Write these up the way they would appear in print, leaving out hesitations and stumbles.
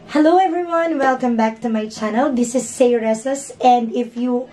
Hello everyone! Welcome back to my channel. This is Sayresas, and if you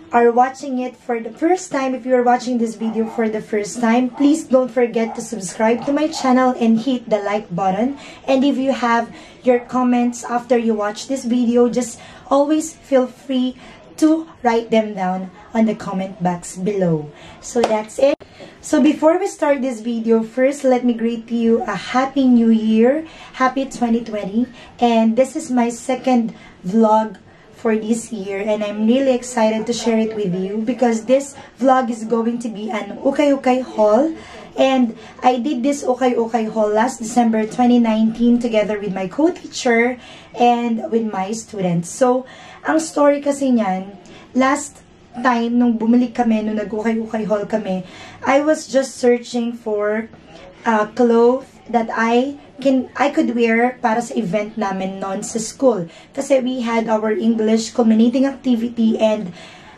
are watching it for the first time, if you are watching this video for the first time, please don't forget to subscribe to my channel and hit the like button. And if you have your comments after you watch this video, just always feel free to write them down on the comment box below. So that's it. So before we start this video, first let me greet you a Happy New Year, Happy 2020. And this is my second vlog for this year, and I'm really excited to share it with you because this vlog is going to be an ukay-ukay haul. And I did this ukay-ukay haul last December 2019 together with my co-teacher and with my students. So, ang story kasi niyan, last time nung bumalik kami, nung nag-ukay-ukay haul kami, I was just searching for clothes that I could wear para sa event namin noon sa school. Kasi we had our English culminating activity, and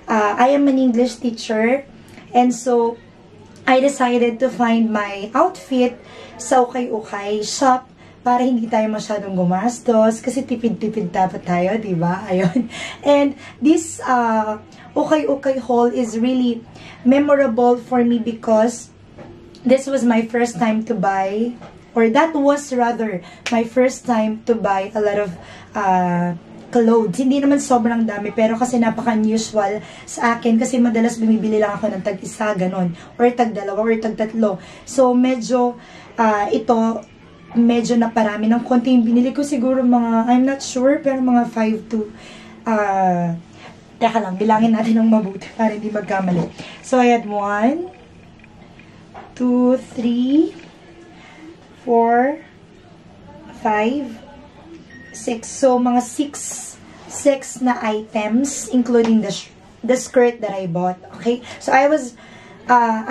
I am an English teacher, and so I decided to find my outfit sa ukay-ukay shop para hindi tayo masyadong gumastos kasi tipid-tipid dapat tayo, diba? Ayun. And this ukay-ukay haul is really memorable for me because this was my first time to buy, or that was rather my first time to buy a lot of clothes. Hindi naman sobrang dami, pero kasi napaka-unusual sa akin kasi madalas bumibili lang ako ng tag-isa, ganon, or tag-dalawa, or tag-tatlo. So, medyo medyo naparami ng konti yung binili ko. Siguro mga, I'm not sure, pero mga 5 to teka lang, bilangin natin ng mabuti para hindi magkamali. So, I had 1, 2, 3, 4, 5, 6. So, mga 6 na items, including the skirt that I bought. Okay? So, I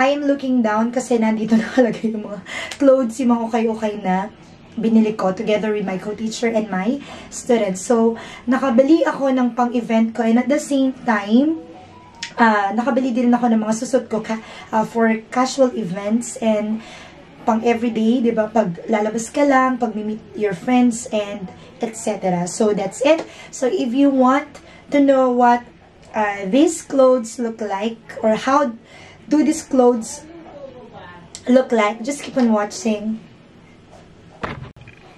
am looking down kasi nandito nakalagay yung mga clothes, yung mga ukay-ukay na binili ko together with my co-teacher and my students. So, nakabili ako ng pang-event ko, and at the same time, nakabili din ako ng mga susot ko for casual events and pang everyday, di ba? Pag lalabas ka lang, pag meet your friends, and etc. So, that's it. So, if you want to know what these clothes look like, or how do these clothes look like, just keep on watching.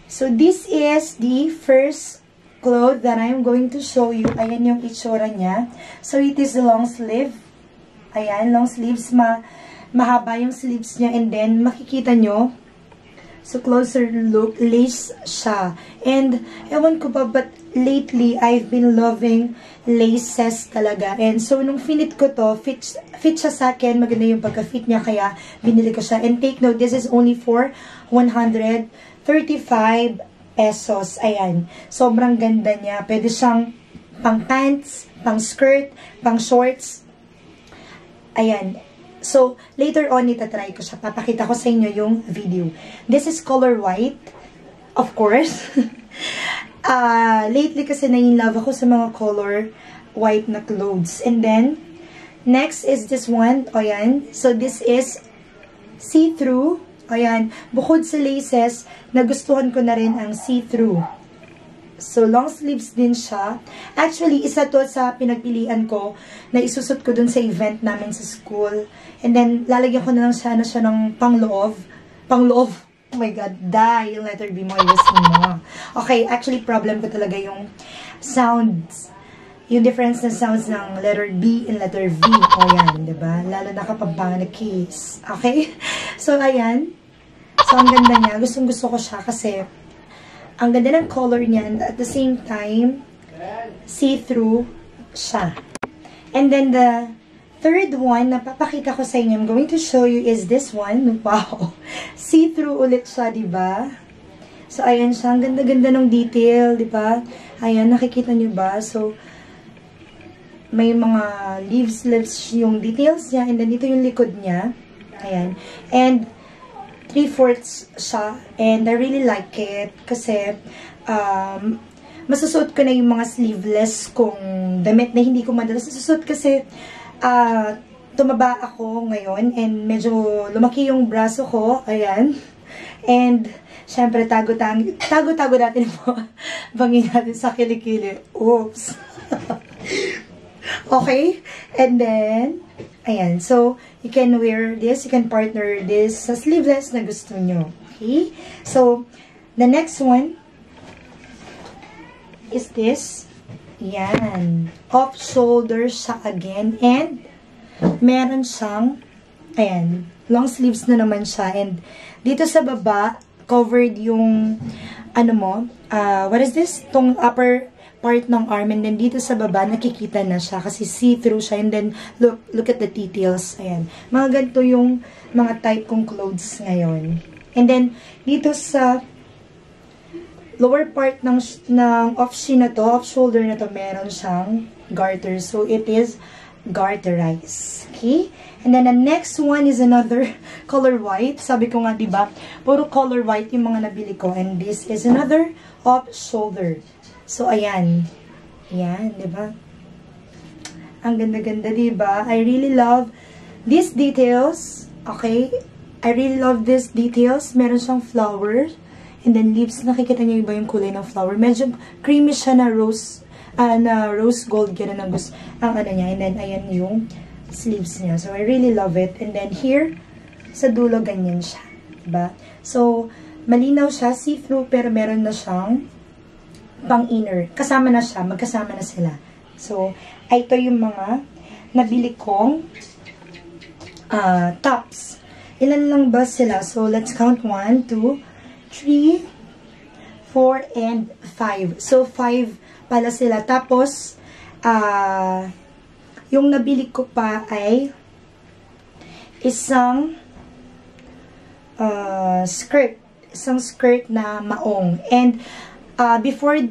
So, this is the first cloth that I'm going to show you. Ayan yung itsura niya. So, it is long sleeve. Ayan, long sleeves. Mahaba yung sleeves niya. And then, makikita nyo. So, closer look, lace siya. And, ewan ko ba, but lately, I've been loving laces talaga. And so, nung finit ko to, fit siya sa akin. Maganda yung pagka-fit niya, kaya binili ko siya. And take note, this is only for 135 pesos. Ayan. Sobrang ganda niya. Pwede siyang pang pants, pang skirt, pang shorts. Ayan. So, later on, itatry ko siya. Papakita ko sa inyo yung video. This is color white. Of course. Lately kasi na-in-love ako sa mga color white na clothes. And then, next is this one. Ayan. So, this is see-through. Ayan. Bukod sa laces, nagustuhan ko na rin ang see-through. So, long sleeves din siya. Actually, isa to sa pinagpilian ko na isusot ko dun sa event namin sa school. And then, lalagyan ko na lang siya ng pangloob. Pangloob. Oh my God, die. Yung letter B mo, ayusin mo. Okay, actually, problem ko talaga yung sounds. Yung difference ng sounds ng letter B and letter V. O yan, diba? Lalo na kapag na case. Okay? So, ayan. So, ang ganda niya. Gustong-gusto ko siya kasi ang ganda ng color niya, and at the same time, see-through siya. And then the third one na papakita ko sa inyo, I'm going to show you, is this one. Wow! See-through ulit siya, diba? So, ayan siya. Ang ganda-ganda ng detail, diba? Ayan, nakikita niyo ba? So, may mga leaves yung details niya, and then ito yung likod niya. Ayan. And 3/4 siya, and I really like it kasi masusuot ko na yung mga sleeveless kong damit na hindi ko madalas nasusuot kasi tumaba ako ngayon and medyo lumaki yung braso ko, ayan. And syempre, tago-tago natin po. Bangin natin sa kilikili. Oops. Okay? And then, ayan. So, you can wear this. You can partner this sa sleeveless na gusto nyo. Okay? So, the next one is this. Yan. Off-shoulder siya again. And, meron siyang, ayan, long sleeves na naman siya. And, dito sa baba, covered yung, ano mo, what is this? Tong upper part ng arm. And then, dito sa baba, nakikita na siya. Kasi see-through siya. And then, look at the details. Ayan. Mga ganito yung mga type kong clothes ngayon. And then, dito sa lower part ng off-shin na to, off-shoulder na to, meron siyang garter. So, it is garterized. Okay? And then, the next one is another color white. Sabi ko nga, diba? Puro color white yung mga nabili ko. And this is another off-shoulder. So, ayan. Ayan, diba? Ang ganda-ganda, diba? I really love these details. Okay? I really love these details. Meron siyang flowers. And then leaves, nakikita niyo iba yung kulay ng flower. Medyo creamy siya na rose gold, gano'n ang gusto, ang ano niya. And then, ayan yung sleeves niya. So, I really love it. And then, here, sa dulo, ganyan siya. Diba? So, malinaw siya, see-through, pero meron na siyang pang-inner. Kasama na siya, magkasama na sila. So, ito yung mga nabili kong tops. Ilan lang ba sila? So, let's count 1, 2, 3, 4, and 5. So, 5 pala sila. Tapos, yung nabili ko pa ay isang skirt. Isang skirt na maong. And, before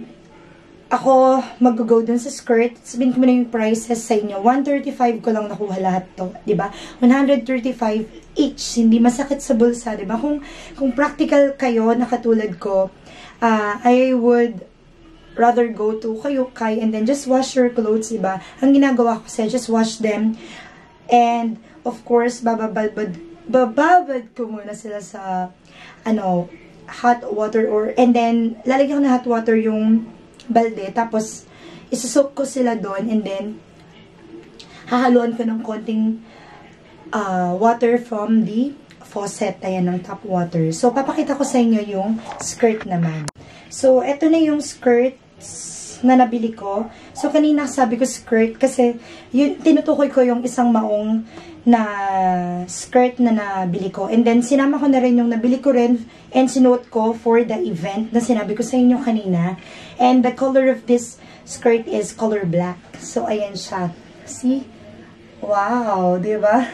ako mag-go dun sa skirt, sabihin ko na yung prices sa inyo. 135 ko lang nakuha lahat to, diba? 135 each. Hindi masakit sa bulsa, diba? Kung practical kayo, na katulad ko, I would rather go to Kayukay and then just wash your clothes, diba? Ang ginagawa ko kasi, just wash them. And, of course, bababad ko muna sila sa, hot water and then, lalagyan ko na hot water yung balde, tapos isusok ko sila doon and then hahaluan ko ng konting water from the faucet, ayan, ng tap water. So, papakita ko sa inyo yung skirt naman. So, eto na yung skirts na nabili ko. So, kanina sabi ko skirt kasi yun, tinutukoy ko yung isang maong na skirt na nabili ko. And then, sinama ko na rin yung nabili ko rin and sinuot ko for the event na sinabi ko sa inyo kanina. And the color of this skirt is color black. So, ayan siya. See? Wow! Diba?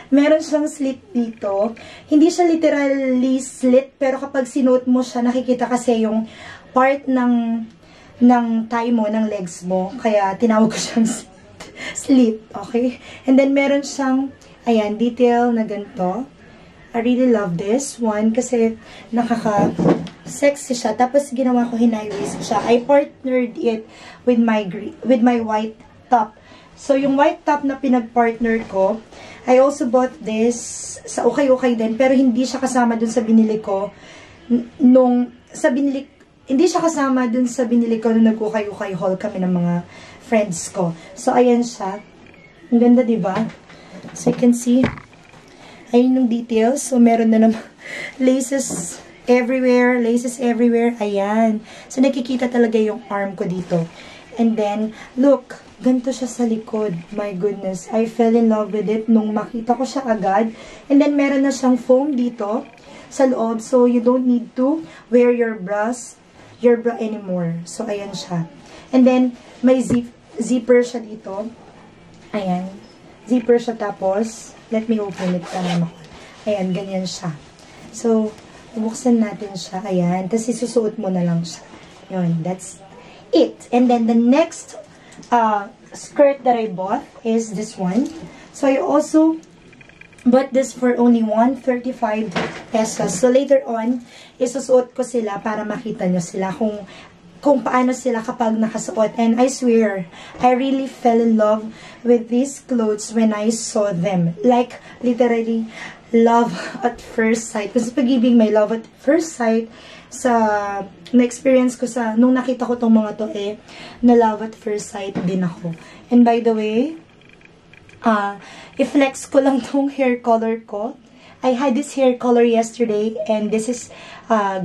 Meron siyang slit dito. Hindi siya literally slit, pero kapag sinuot mo siya, nakikita kasi yung part ng thigh mo, ng legs mo. Kaya, tinawag ko siyang slit. Okay? And then, meron siyang, ayan, detail na ganito. I really love this one kasi nakaka-sexy siya. Tapos, ginawa ko, high-waist siya. I partnered it with my white top. So, yung white top na pinag-partner ko, I also bought this sa Okay din, pero hindi siya kasama dun sa binili ko hindi siya kasama dun sa binili ko nung nag-Okay haul kami ng mga friends ko. So, ayan siya. Ang ganda, diba? So, you can see, ayun yung details. So, meron na naman laces everywhere. Ayan. So, nakikita talaga yung arm ko dito. And then, look, ganito siya sa likod. My goodness. I fell in love with it nung makita ko siya agad. And then, meron na siyang foam dito sa loob. So, you don't need to wear your bra anymore. So, ayan siya. And then, may zipper siya dito. Ayan. Zipper siya tapos, let me open it para makon. Ayan, ganyan siya. So, bubuksan natin siya. Ayan. Tapos, isusuot mo na lang siya. Yun, that's it. And then, the next skirt that I bought is this one. So, I also bought this for only 135 pesos. So, later on, isusuot ko sila para makita nyo sila kung kung paano sila kapag nakasuot. And I swear, I really fell in love with these clothes when I saw them. Like, literally, love at first sight. Kasi pag-ibig, may love at first sight. Sa na-experience ko sa, nung nakita ko tong mga to na love at first sight din ako. And by the way, i-flex ko lang tong hair color ko. I had this hair color yesterday, and this is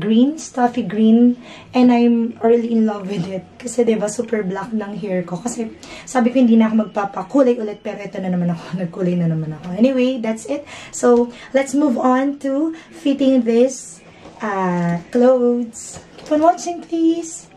green, stuffy green, and I'm really in love with it. Kasi diba, super black ng hair ko. Kasi sabi ko hindi na ako magpapakulay ulit, pero ito na naman ako, nagkulay na naman ako. Anyway, that's it. So, let's move on to fitting this clothes. Keep on watching, please.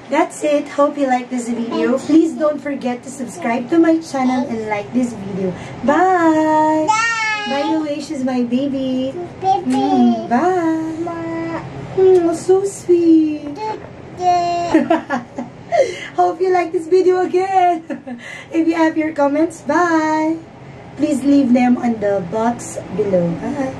That's it. Hope you like this video. Please don't forget to subscribe to my channel and like this video. Bye! By the way, she's my baby. Bye! So sweet. Hope you like this video again. If you have your comments, bye! Please leave them on the box below. Bye!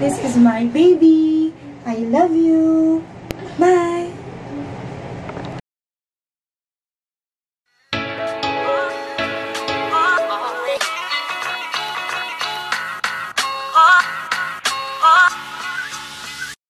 This is my baby. I love you. Bye.